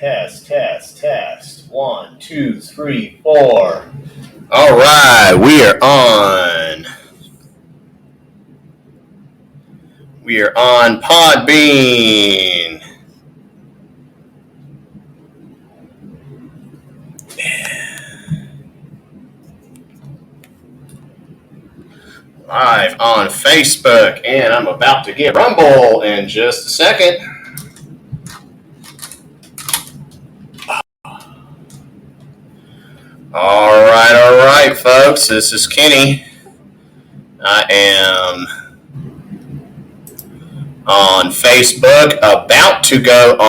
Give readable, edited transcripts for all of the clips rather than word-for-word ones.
Test. 1, 2, 3, 4. All right, we are on. We are on Podbean. Live on Facebook, and I'm about to get Rumble in just a second. All right, folks. This is Kenny. I am on Facebook, about to go on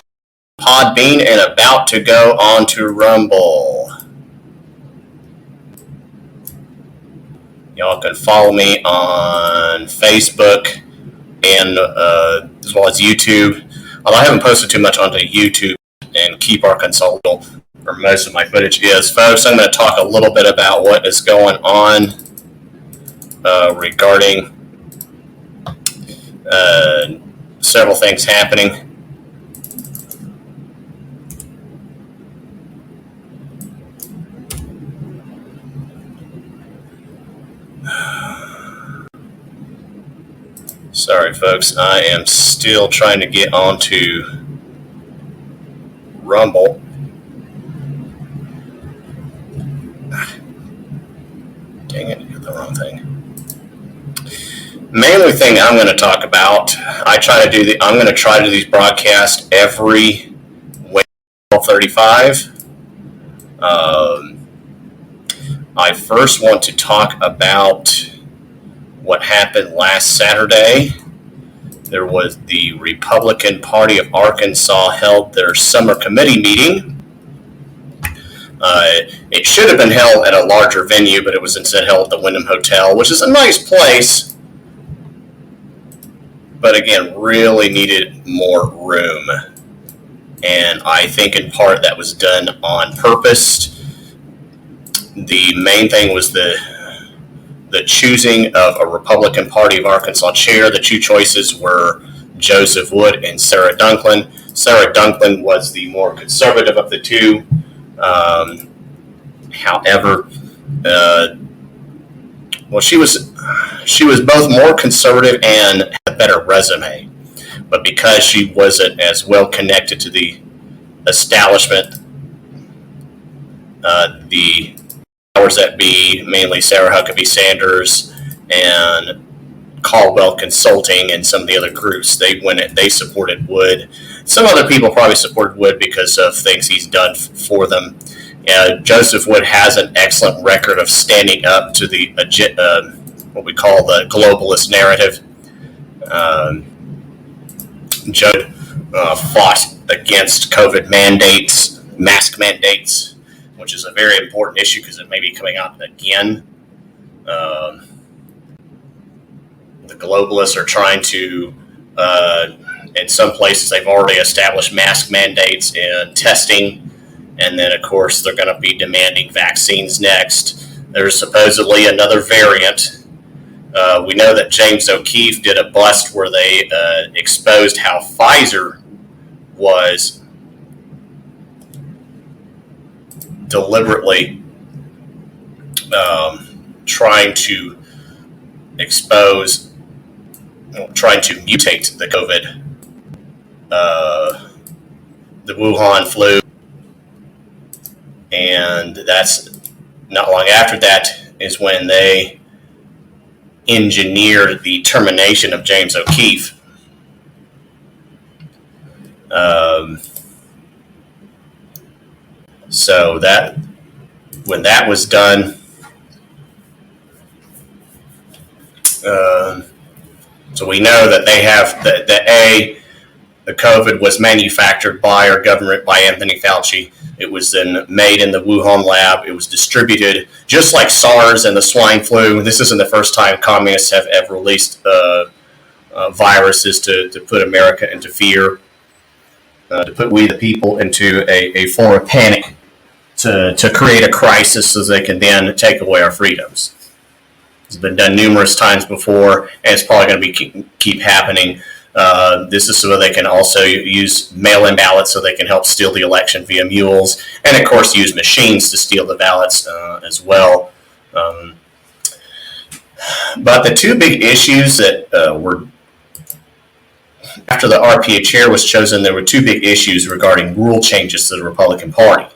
Podbean, and about to go on to Rumble. Y'all can follow me on Facebook and as well as YouTube. Although I haven't posted too much onto YouTube and Keep Our Consultant, where most of my footage is. Folks, I'm going to talk a little bit about what is going on regarding several things happening. Sorry, folks. I am still trying to get onto Rumble. Dang it, I got the wrong thing. Mainly thing I'm going to talk about, I'm going to try to do these broadcasts every Wednesday at 12:35. I first want to talk about what happened last Saturday. There was the Republican Party of Arkansas held their summer committee meeting. It should have been held at a larger venue, but it was instead held at the Wyndham Hotel, which is a nice place, but again, really needed more room. And I think in part that was done on purpose. The main thing was the choosing of a Republican Party of Arkansas chair. The two choices were Joseph Wood and Sarah Dunklin. Sarah Dunklin was the more conservative of the two. However, she was both more conservative and had a better resume. But because she wasn't as well connected to the establishment, the powers that be, mainly Sarah Huckabee Sanders and Caldwell Consulting and some of the other groups, they supported Wood. Some other people probably supported Wood because of things he's done for them. Joseph Wood has an excellent record of standing up to the what we call the globalist narrative. Joe fought against COVID mandates, mask mandates, which is a very important issue because it may be coming out again. The globalists are trying to, in some places, they've already established mask mandates and testing, and then, of course, they're going to be demanding vaccines next. There's supposedly another variant. We know that James O'Keefe did a bust where they exposed how Pfizer was deliberately trying to mutate the COVID, the Wuhan flu, and that's not long after that is when they engineered the termination of James O'Keefe. So that when that was done, so we know that they have the COVID was manufactured by our government, by Anthony Fauci. It was then made in the Wuhan lab. It was distributed just like SARS and the swine flu. This isn't the first time communists have ever released viruses to put America into fear, to put we the people into a form of panic, to create a crisis so they can then take away our freedoms. It's been done numerous times before, and it's probably going to keep happening. This is so they can also use mail-in ballots so they can help steal the election via mules, and of course use machines to steal the ballots as well. But the two big issues that were after the RPA chair was chosen, there were two big issues regarding rule changes to the Republican Party.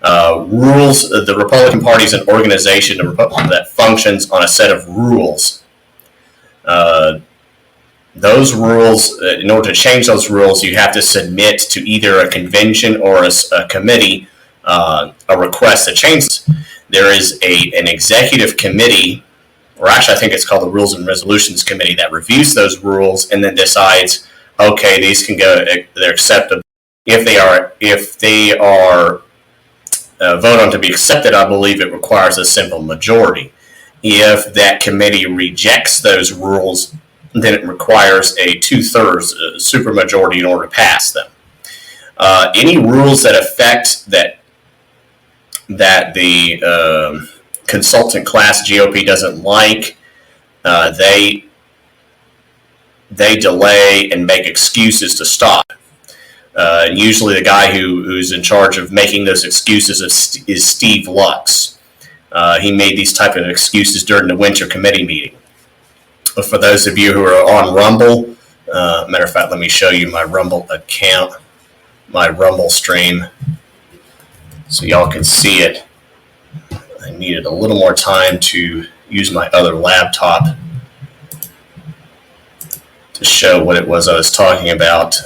The Republican Party is an organization that functions on a set of rules. Those rules, in order to change those rules, you have to submit to either a convention or a committee a request to change. There is an executive committee, or actually I think it's called the Rules and Resolutions Committee, that reviews those rules and then decides, okay, these can go, they're acceptable. If they are voted on to be accepted, I believe it requires a simple majority. If that committee rejects those rules, then it requires a 2/3 supermajority in order to pass them. Any rules that affect that the consultant class GOP doesn't like, they delay and make excuses to stop. Usually the guy who's in charge of making those excuses is Steve Lux. He made these type of excuses during the winter committee meeting. But for those of you who are on Rumble, matter of fact, let me show you my Rumble account, my Rumble stream, so y'all can see it. I needed a little more time to use my other laptop to show what it was I was talking about.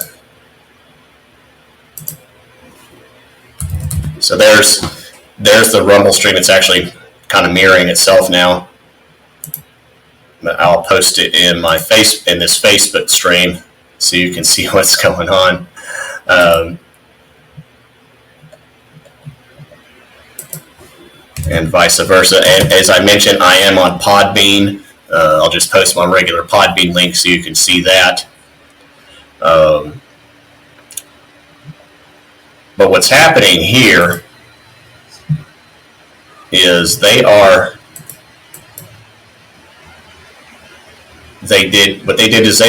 So there's the Rumble stream. It's actually kind of mirroring itself now. But I'll post it in this Facebook stream so you can see what's going on. And vice versa. And as I mentioned, I am on Podbean. I'll just post my regular Podbean link so you can see that. But what's happening here is they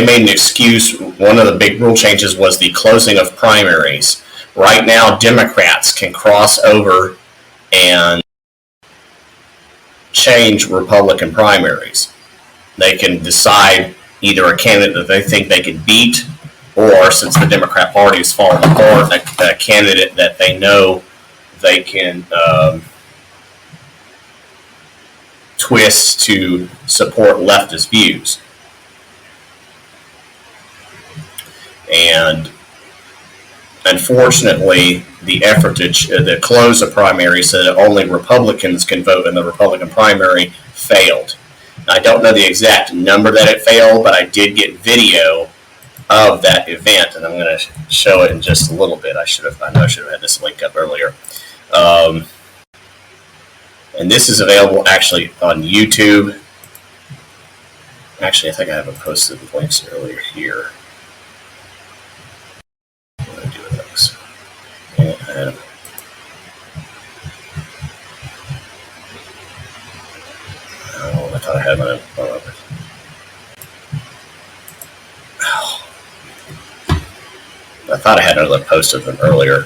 made an excuse. One of the big rule changes was the closing of primaries. Right now, Democrats can cross over and change Republican primaries. They can decide either a candidate that they think they can beat, or since the Democrat Party is falling apart, a candidate that they know they can twist to support leftist views. And unfortunately, the effort to close a primary so that only Republicans can vote in the Republican primary failed. I don't know the exact number that it failed, but I did get video of that event, and I'm going to show it in just a little bit. I know I should have had this link up earlier. And this is available actually on YouTube. Actually, I think I have posted the links earlier here. What do I do with those? I thought I had one. I thought I had another post of them earlier.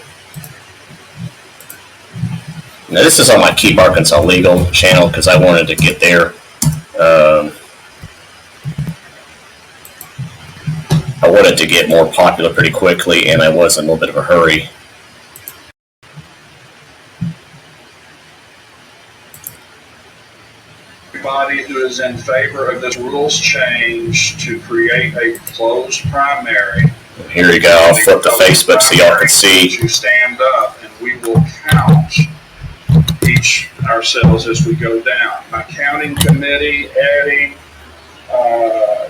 Now, this is on my Keep Arkansas Legal channel because I wanted to get there. I wanted to get more popular pretty quickly, and I was in a little bit of a hurry. Everybody who is in favor of this rules change to create a closed primary. Here you go. I'll flip to Facebook so y'all can see. You stand up, and we will count each ourselves as we go down. My counting committee, Eddie,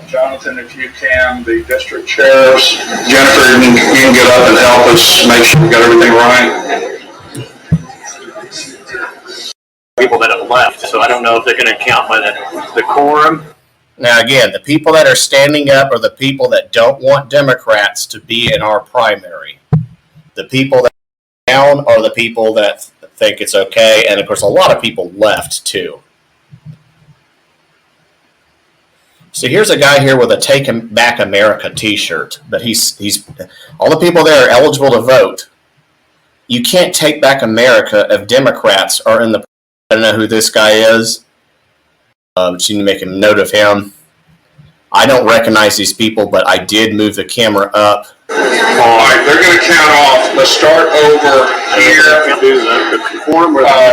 Jonathan, if you can, the district chairs. Jennifer, you can get up and help us make sure we got everything right. People that have left, so I don't know if they're going to count by the quorum. Now, again, the people that are standing up are the people that don't want Democrats to be in our primary. The people that are down are the people that think it's okay, and of course, a lot of people left too. So here's a guy here with a Take Back America t-shirt, but he's all the people there are eligible to vote. You can't take back America if Democrats are in the. I don't know who this guy is. But you need to make a note of him. I don't recognize these people, but I did move the camera up. All right, they're going to count off. Let's start over here.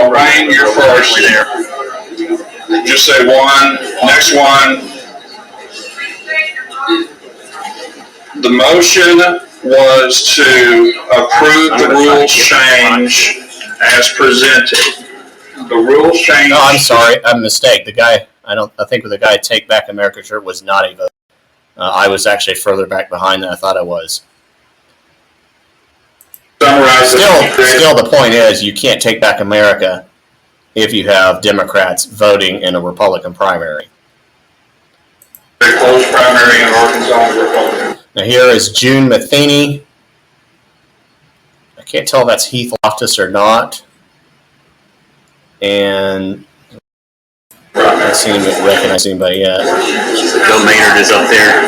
Ryan, you're first. Just say one. Next one. The motion was to approve the rules change as presented. The rules change. No, I'm sorry, I'm a mistake. The guy, I think the guy Take Back America shirt was not a vote. I was actually further back behind than I thought I was. Still, the point is, you can't take back America if you have Democrats voting in a Republican primary. Very close primary in Arkansas, Republican. Now here is June Matheny. I can't tell if that's Heath Loftus or not. And I don't seem to recognize anybody yet. Joe Maynard is up there.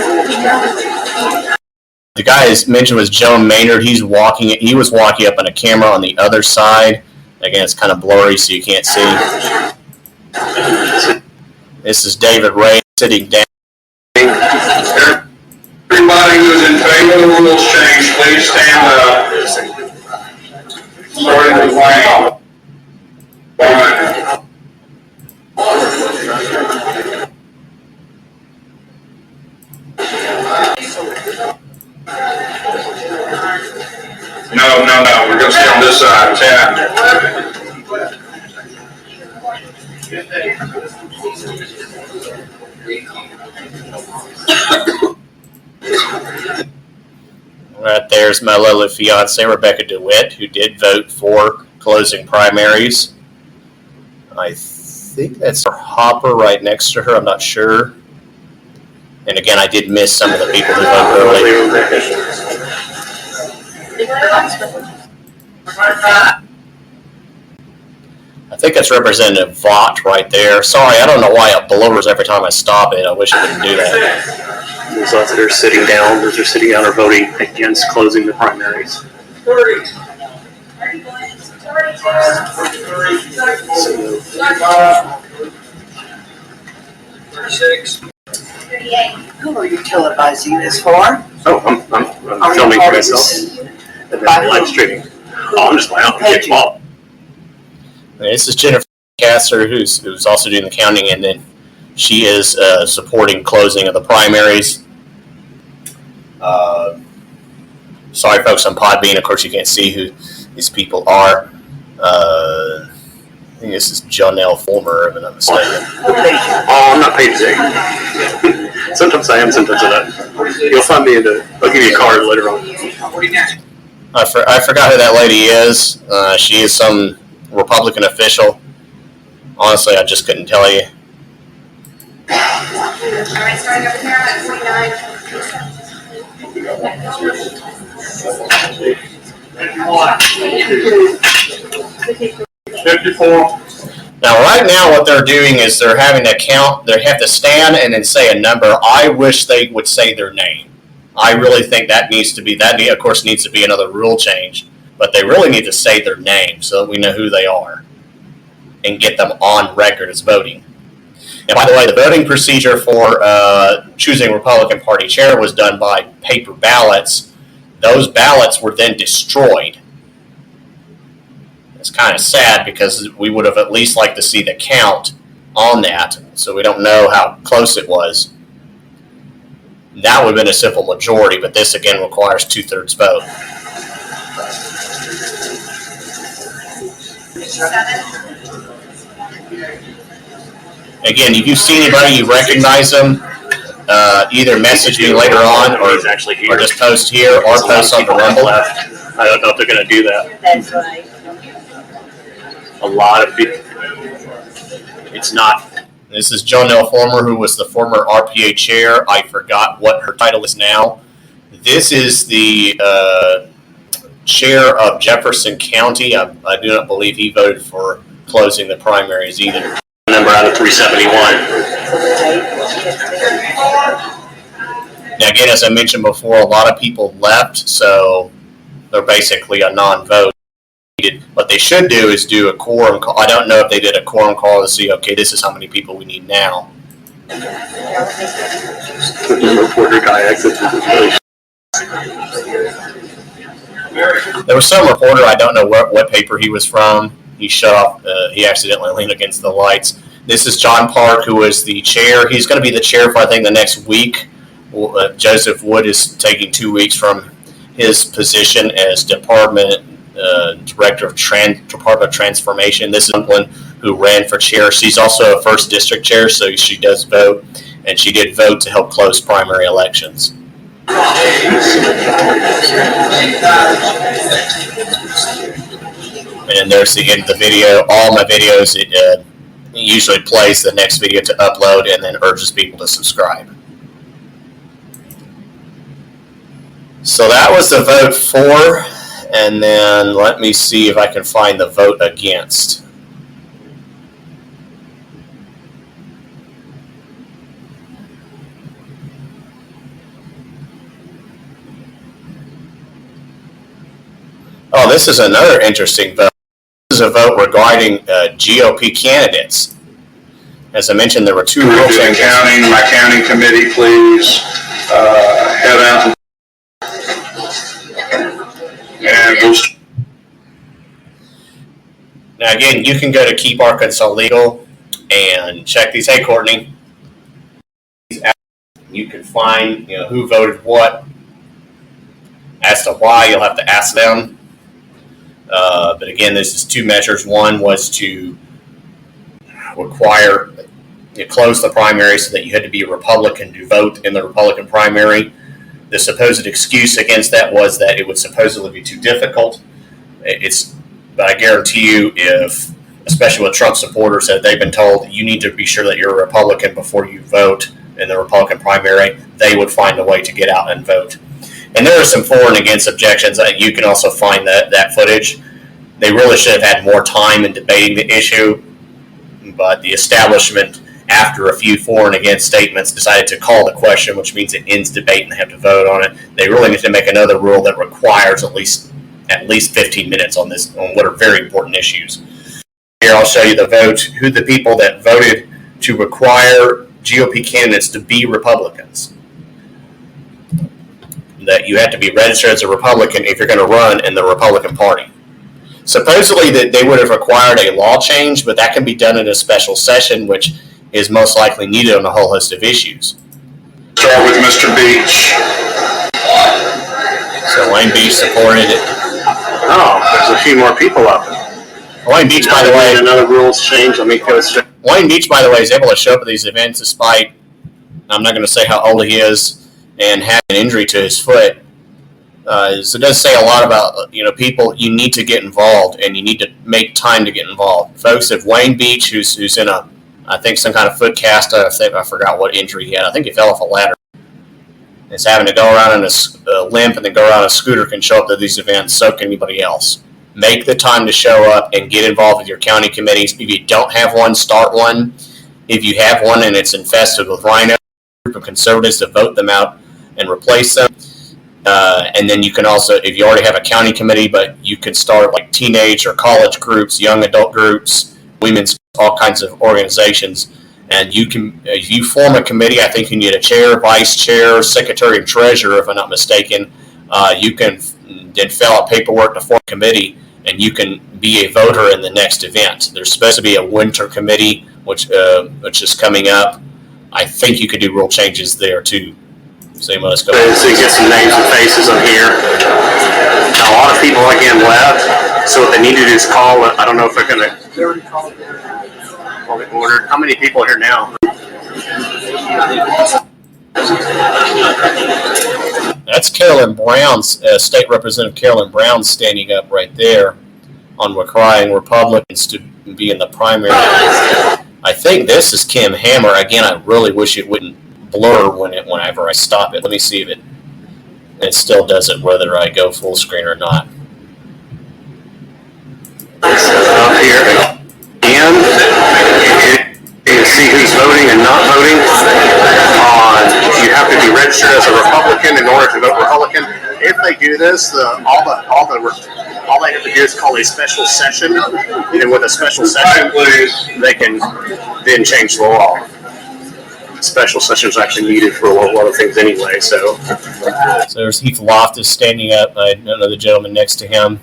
The guy I mentioned was Joe Maynard. He was walking up on a camera on the other side. Again, it's kind of blurry, so you can't see. This is David Ray sitting down. Everybody who's in favor of the rules change, please stand up. Starting with Wayne. No. We're going to stay on this side. 10. Right there's my lovely fiance, Rebecca DeWitt, who did vote for closing primaries. I think that's her Hopper right next to her. I'm not sure. And again, I did miss some of the people who voted early. I think that's Representative Vaught right there. Sorry, I don't know why it blurs every time I stop it. I wish it wouldn't do that. Those that are sitting down, are voting against closing the primaries. 36. Who are you televising this for? Oh, I'm filming for myself. And then live streaming. Oh, I'm just playing out the ball. This is Jennifer Casser, who's also doing the counting, and then she is supporting closing of the primaries. Sorry, folks, on Podbean. Of course, you can't see who these people are. I think this is Jonelle Fulmer, if I'm not mistaken. Oh, I'm not paid today. Sometimes I am, sometimes I'm not. You'll find me I'll give you a card later on. I forgot who that lady is. She is some Republican official. Honestly, I just couldn't tell you. All right, starting over here at 54. Now, right now, what they're doing is they're having to count. They have to stand and then say a number. I wish they would say their name. I really think that needs to be, of course, needs to be another rule change. But they really need to say their name so that we know who they are and get them on record as voting. And by the way, the voting procedure for choosing Republican Party chair was done by paper ballots. Those ballots were then destroyed. It's kind of sad because we would have at least liked to see the count on that, so we don't know how close it was. That would have been a simple majority, but this again requires 2/3 vote. Again, if you see anybody, you recognize them, either message me later on or just post here or post on the Rumble. I don't know if they're going to do that. That's right. A lot of people. It's not. This is Jonelle Fulmer, who was the former RPA chair. I forgot what her title is now. This is the chair of Jefferson County. I do not believe he voted for closing the primaries either. Number out of 371. again, as I mentioned before, a lot of people left, so they're basically a non-vote. What they should do is do a quorum call. I don't know if they did a quorum call to see, okay, this is how many people we need now. The reporter guy exits his place. There was some reporter, I don't know what paper he was from. He shut off, he accidentally leaned against the lights. This is John Park, who is the chair. He's going to be the chair for, I think, the next week. Joseph Wood is taking 2 weeks from his position as Department Director of Department of Transformation. This is someone who ran for chair. She's also a 1st District chair, so she does vote, and she did vote to help close primary elections. And there's the end of the video. All my videos, it usually plays the next video to upload and then urges people to subscribe. So that was the vote for, and then let me see if I can find the vote against. Oh, this is another interesting vote. This is a vote regarding GOP candidates. As I mentioned, there were 2 rule changes. My county committee, please head out and we'll. Now, again, you can go to Keep Arkansas Legal and check these. Hey, Courtney. You can find, who voted what. As to why, you'll have to ask them. But again, this is 2 measures. One was to require close the primary so that you had to be a Republican to vote in the Republican primary. The supposed excuse against that was that it would supposedly be too difficult. But I guarantee you, especially with Trump supporters, that they've been told you need to be sure that you're a Republican before you vote in the Republican primary, they would find a way to get out and vote. And there are some for and against objections. You can also find that footage. They really should have had more time in debating the issue, but the establishment, after a few for and against statements, decided to call the question, which means it ends debate and they have to vote on it. They really need to make another rule that requires at least 15 minutes on what are very important issues. Here I'll show you the vote, who the people that voted to require GOP candidates to be Republicans. That you have to be registered as a Republican if you're going to run in the Republican Party. Supposedly that they would have required a law change, but that can be done in a special session, which is most likely needed on a whole host of issues. Start with Mr. Beach. So Wayne Beach supported it. Oh, there's a few more people up. Wayne Beach, by the way, another rules change. Let me go straight. Wayne Beach, by the way, is able to show up at these events despite, I'm not going to say how old he is, and had an injury to his foot. So it does say a lot about, people, you need to get involved and you need to make time to get involved. Folks, if Wayne Beach, who's in I think some kind of foot cast, I forgot what injury he had. I think he fell off a ladder. Is having to go around in a limp and then go around a scooter, can show up to these events, so can anybody else. Make the time to show up and get involved with your county committees. If you don't have one, start one. If you have one and it's infested with rhino, group of conservatives to vote them out and replace them. And then you can also, if you already have a county committee, but you can start like teenage or college groups, young adult groups, women's, all kinds of organizations. And you can, if you form a committee, I think you need a chair, vice chair, secretary, and treasurer, if I'm not mistaken. You can then fill out paperwork to form a committee, and you can be a voter in the next event. There's supposed to be a winter committee, which is coming up. I think you could do rule changes there too. So you must go. So you get some names and faces on here. A lot of people again left. So what they need to do is call. I don't know if they're going to call the order. How many people are here now? That's Carolyn Brown's, State Representative Carolyn Brown, standing up right there on requiring Republicans to be in the primary. I think this is Kim Hammer. Again, I really wish it wouldn't blur whenever I stop it. Let me see if it still does it whether I go full screen or not. Up here and you can see who's voting and not voting. have to be registered as a Republican in order to vote Republican. If they do this, all they have to do is call a special session, and with a special session, they can then change the law. Special session is actually needed for a lot of things anyway. So there's Heath Loftus standing up. I don't know the gentleman next to him.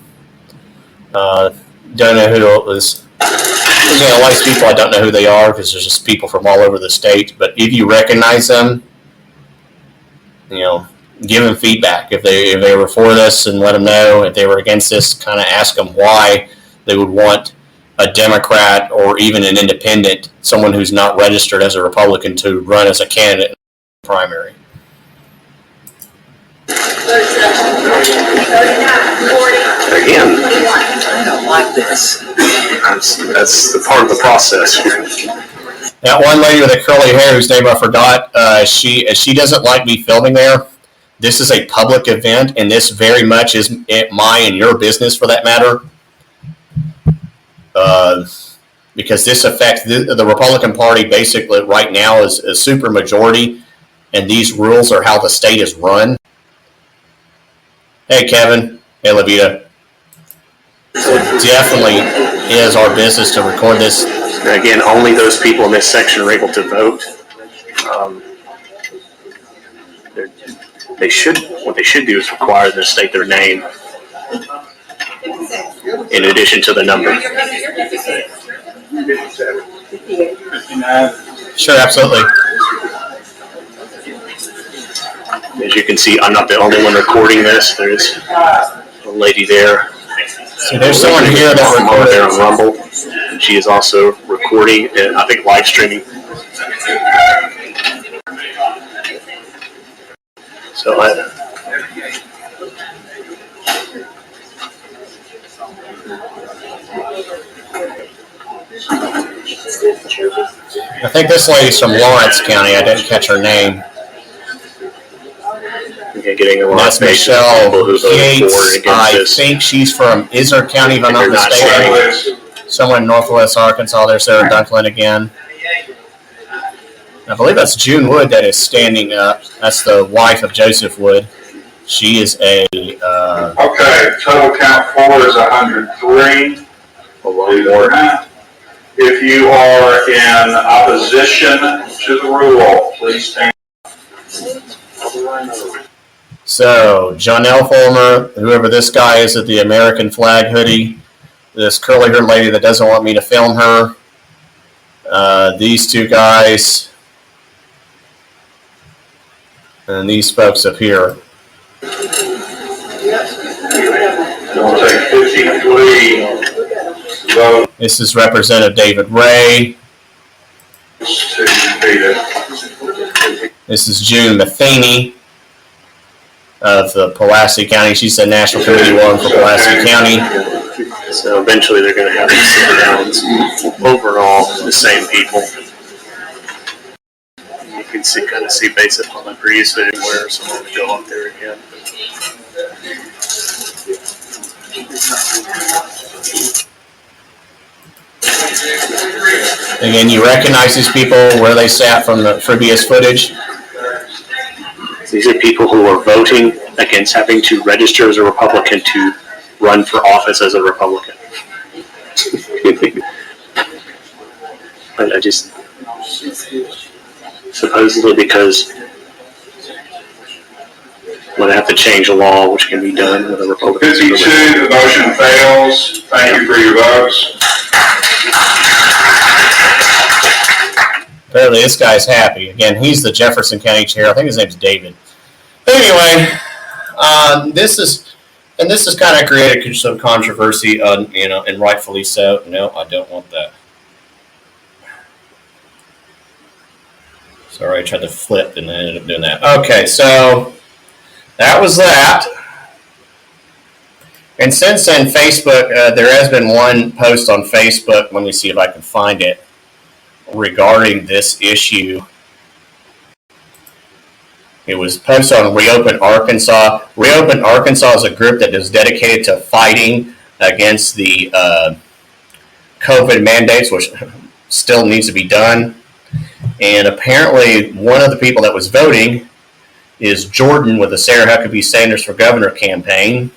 Don't know who it was. Again, a lot of people I don't know who they are because there's just people from all over the state. But if you recognize them, give them feedback. If they were for this, and let them know. If they were against this, kind of ask them why they would want a Democrat or even an independent, someone who's not registered as a Republican, to run as a candidate in the primary. again, I don't like this. that's the part of the process. That one lady with the curly hair, whose name I forgot, she doesn't like me filming there. This is a public event, and this very much is my and your business, for that matter. Because this affects the Republican Party. Basically, right now is a super majority, and these rules are how the state is run. Hey, Kevin. Hey, Levita. So it definitely is our business to record this. Again, only those people in this section are able to vote. What they should do is require them to state their name in addition to the number. Sure, absolutely. As you can see, I'm not the only one recording this. There's a lady there. So there's someone here that recorded there on Rumble. And she is also recording and I think live streaming. So I think this lady's from Lawrence County. I didn't catch her name. Getting a lot That's of Michelle Gates. I think she's from Iser County, if I'm not mistaken. Somewhere in northwest Arkansas. There's Sarah Dunklin again. I believe that's June Wood that is standing up. That's the wife of Joseph Wood. She is a... Okay, total count 4 is 103. If you are in opposition to the rule, please stand. So, Jonelle Fulmer, whoever this guy is with the American flag hoodie, this curly-haired lady that doesn't want me to film her, these two guys, and these folks up here. It'll take 53 votes This is Representative David Ray. to defeat it. This is June Matheny of the Pulaski County. She's the National Committee Woman for Pulaski County. So eventually they're going to have to sit down. Overall, the same people. You can kind of see based upon the previous video where someone would go up there again. Again, you recognize these people where they sat from the previous footage. These are people who are voting against having to register as a Republican to run for office as a Republican. But I just, supposedly because when I have to change a law, which can be done with a Republican. 52, the motion fails. Thank you for your votes. Apparently this guy's happy. Again, he's the Jefferson County chair. I think his name's David. Anyway, this is kind of created some controversy, and rightfully so. No, I don't want that. Sorry, I tried to flip and I ended up doing that. Okay, so that was that. And since then, Facebook, there has been one post on Facebook. Let me see if I can find it regarding this issue. It was posted on Reopen Arkansas. Reopen Arkansas is a group that is dedicated to fighting against the COVID mandates, which still needs to be done. And apparently one of the people that was voting is Jordan with the Sarah Huckabee Sanders for Governor campaign.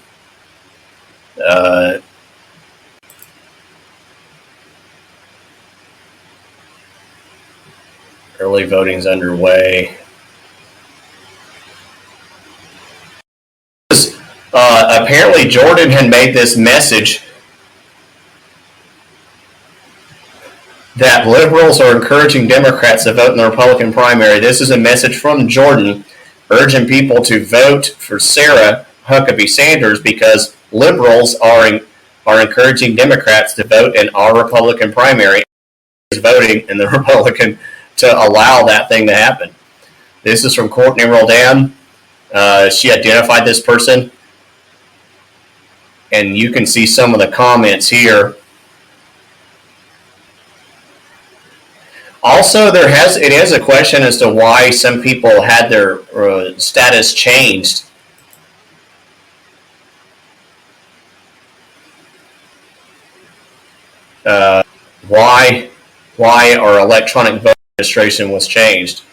Early voting's underway. Apparently, Jordan had made this message that liberals are encouraging Democrats to vote in the Republican primary. This is a message from Jordan urging people to vote for Sarah Huckabee Sanders because liberals are encouraging Democrats to vote in our Republican primary. Is voting in the Republican to allow that thing to happen. This is from Courtney Roldan. She identified this person, and you can see some of the comments here. Also, it is a question as to why some people had their status changed. Why our electronic vote registration was changed.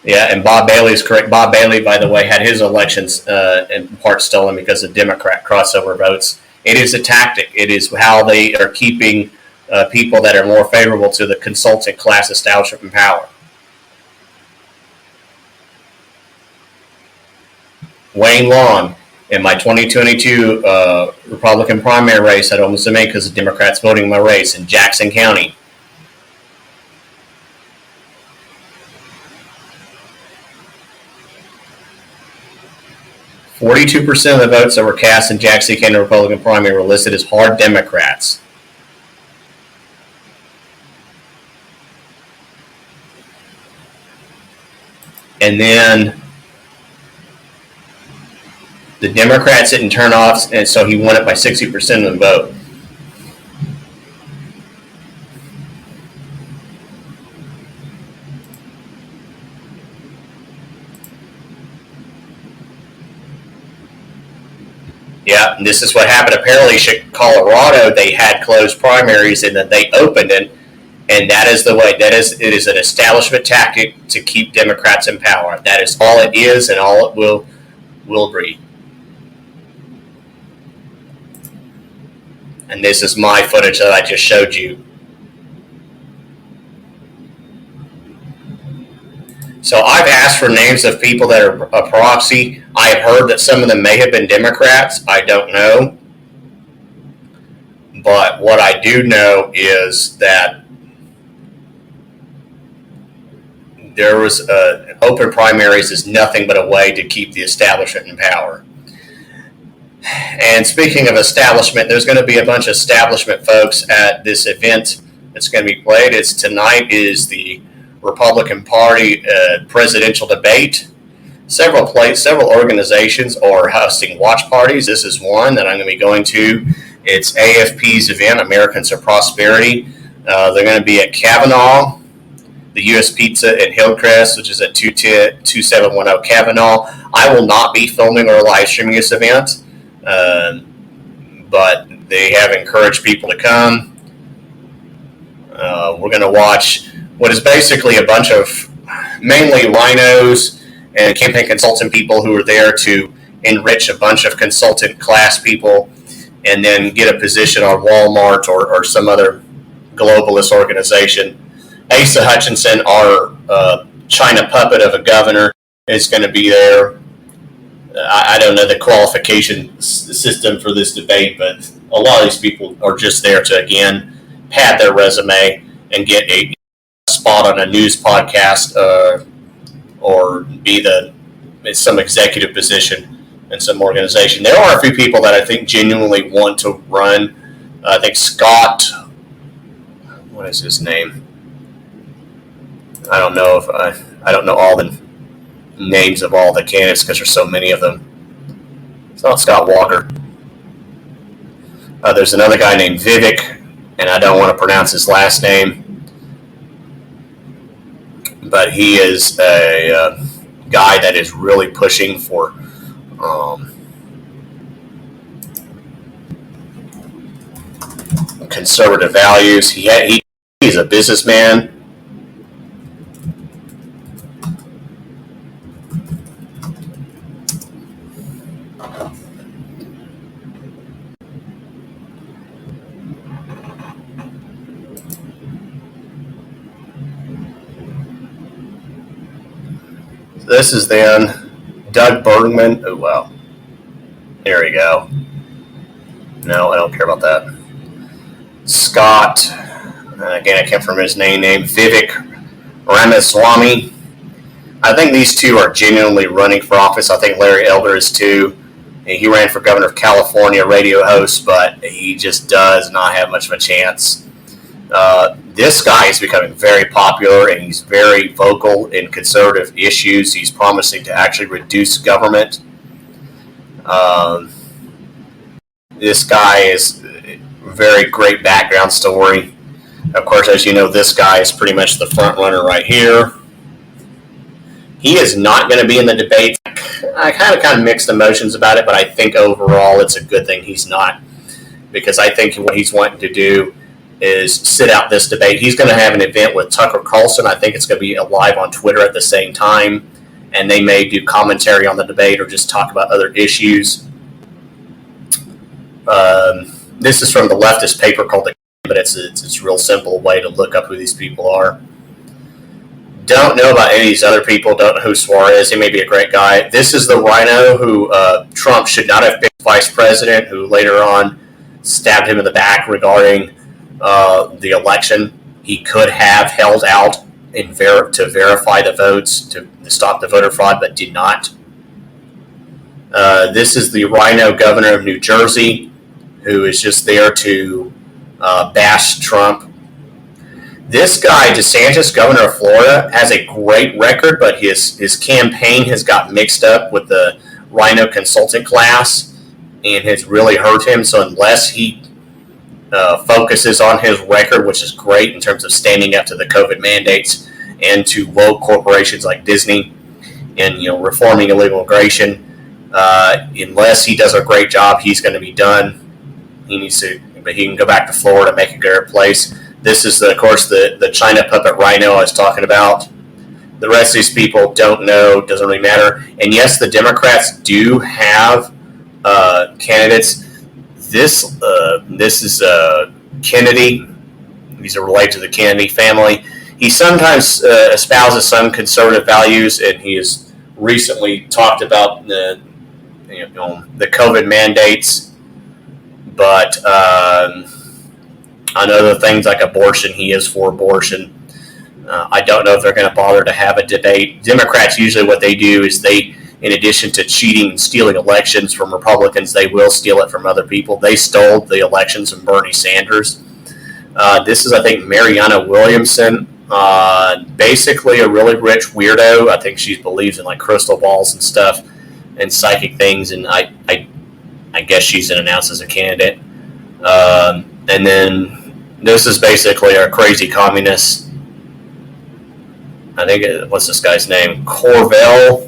Yeah, and Bob Bailey is correct. Bob Bailey, by the way, had his elections in part stolen because of Democrat crossover votes. It is a tactic. It is how they are keeping people that are more favorable to the consultant class establishment in power. Wayne Long, in my 2022 Republican primary race, I almost made because the Democrats voting my race in Jackson County. %42% of the votes that were cast in Jackson County Republican primary were listed as hard Democrats. And then the Democrats didn't turn off, and so he won it by 60% of the vote. Yeah, and this is what happened. Apparently, Colorado, they had closed primaries and then they opened it, and that is the way. It is an establishment tactic to keep Democrats in power. That is all it is, and all it will be. And this is my footage that I just showed you. So I've asked for names of people that are a proxy. I have heard that some of them may have been Democrats. I don't know. But what I do know is that there was open primaries is nothing but a way to keep the establishment in power. And speaking of establishment, there's going to be a bunch of establishment folks at this event that's going to be played. Tonight is the Republican Party presidential debate. Several organizations are hosting watch parties. This is one that I'm going to be going to. It's AFP's event, Americans for Prosperity. They're going to be at Kavanaugh, the U.S. Pizza in Hillcrest, which is at 2710 Kavanaugh. I will not be filming or live streaming this event, but they have encouraged people to come. We're going to watch what is basically a bunch of mainly linos and campaign consultant people who are there to enrich a bunch of consultant class people and then get a position on Walmart or some other globalist organization. Asa Hutchinson, our China puppet of a governor, is going to be there. I don't know the qualification system for this debate, but a lot of these people are just there to, again, pad their resume and get a spot on a news podcast or be some executive position in some organization. There are a few people that I think genuinely want to run. I think Scott, what is his name? I don't know I don't know all the names of all the candidates because there's so many of them. It's not Scott Walker. There's another guy named Vivek, and I don't want to pronounce his last name, but he is a guy that is really pushing for conservative values. He's a businessman. This is then Doug Bergman. Oh, wow. Here we go. No, I don't care about that. Scott. Again, I can't remember his name. Vivek Ramaswamy. I think these two are genuinely running for office. I think Larry Elder is too. He ran for governor of California, radio host, but he just does not have much of a chance. This guy is becoming very popular, and he's very vocal in conservative issues. He's promising to actually reduce government. This guy is a very great background story. Of course, as you know, this guy is pretty much the front runner right here. He is not going to be in the debate. I kind of mixed emotions about it, but I think overall it's a good thing he's not, because I think what he's wanting to do is sit out this debate. He's going to have an event with Tucker Carlson. I think it's going to be live on Twitter at the same time, and they may do commentary on the debate or just talk about other issues. This is from the leftist paper called The, but it's a real simple way to look up who these people are. Don't know about any of these other people. Don't know who Suarez. He may be a great guy. This is the rhino who Trump should not have been vice president, who later on stabbed him in the back regarding the election. He could have held out to verify the votes, to stop the voter fraud, but did not. This is the rhino governor of New Jersey, who is just there to bash Trump. This guy, DeSantis, governor of Florida, has a great record, but his campaign has got mixed up with the rhino consultant class and has really hurt him. So unless he focuses on his record, which is great in terms of standing up to the COVID mandates and to woke corporations like Disney and reforming illegal immigration, unless he does a great job, he's going to be done. But he can go back to Florida, make a great place. This is, of course, the China puppet rhino I was talking about. The rest of these people don't know, doesn't really matter. And yes, the Democrats do have candidates. This is Kennedy. These are related to the Kennedy family. He sometimes espouses some conservative values, and he has recently talked about the COVID mandates. But on other things like abortion, he is for abortion. I don't know if they're going to bother to have a debate. Democrats, usually what they do is they, in addition to cheating and stealing elections from Republicans, they will steal it from other people. They stole the elections from Bernie Sanders. This is, I think, Mariana Williamson, basically a really rich weirdo. I think she believes in like crystal balls and stuff and psychic things, and I guess she's been announced as a candidate. And then this is basically our crazy communist. I think, what's this guy's name? Cornell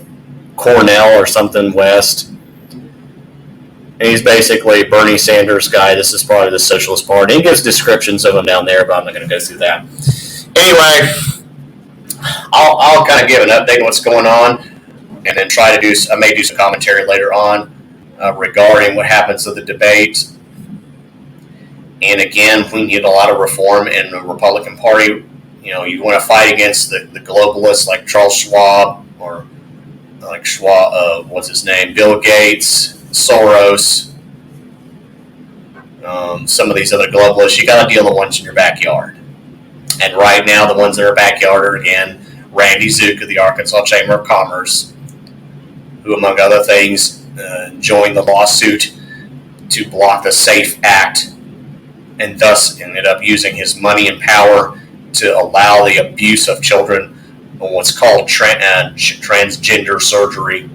or something West. And he's basically Bernie Sanders guy. This is probably the Socialist Party. He gives descriptions of him down there, but I'm not going to go through that. Anyway, I'll kind of give an update on what's going on, and then I may do some commentary later on regarding what happens with the debate. And again, we need a lot of reform in the Republican Party. You want to fight against the globalists like Charles Schwab or like what's his name? Bill Gates, Soros, some of these other globalists. You got to deal with the ones in your backyard. And right now, the ones in our backyard are, again, Randy Zook of the Arkansas Chamber of Commerce, who, among other things, joined the lawsuit to block the SAFE Act, and thus ended up using his money and power to allow the abuse of children on what's called transgender surgery.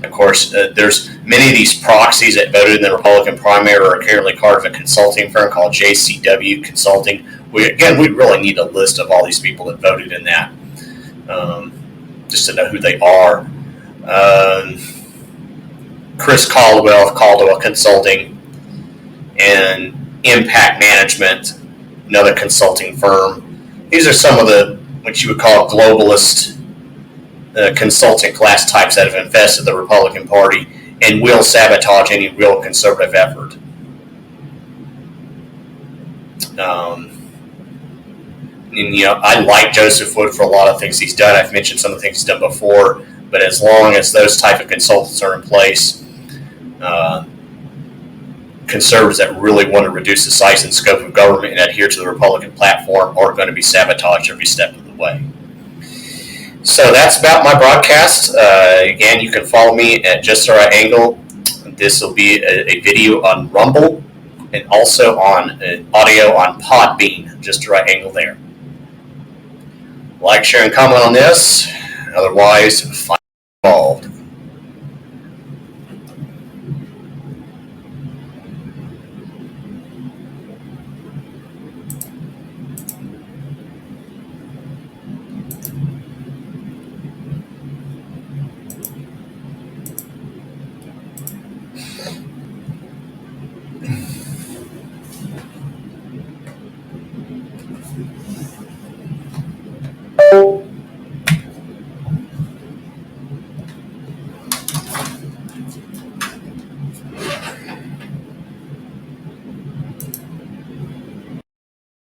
Of course, there's many of these proxies that voted in the Republican primary are currently part of a consulting firm called JCW Consulting. We really need a list of all these people that voted in that, just to know who they are. Chris Caldwell of Caldwell Consulting. and Impact Management, another consulting firm. These are some of the, what you would call globalist consulting class types that have infested the Republican Party and will sabotage any real conservative effort. And, I like Joseph Wood for a lot of things he's done. I've mentioned some of the things he's done before, but as long as those type of consultants are in place, conservatives that really want to reduce the size and scope of government and adhere to the Republican platform are going to be sabotaged every step of the way. So that's about my broadcast. Again, you can follow me at Just the Right Angle. This will be a video on Rumble and also on audio on Podbean. Just the Right Angle there. Like, share, and comment on this. Otherwise,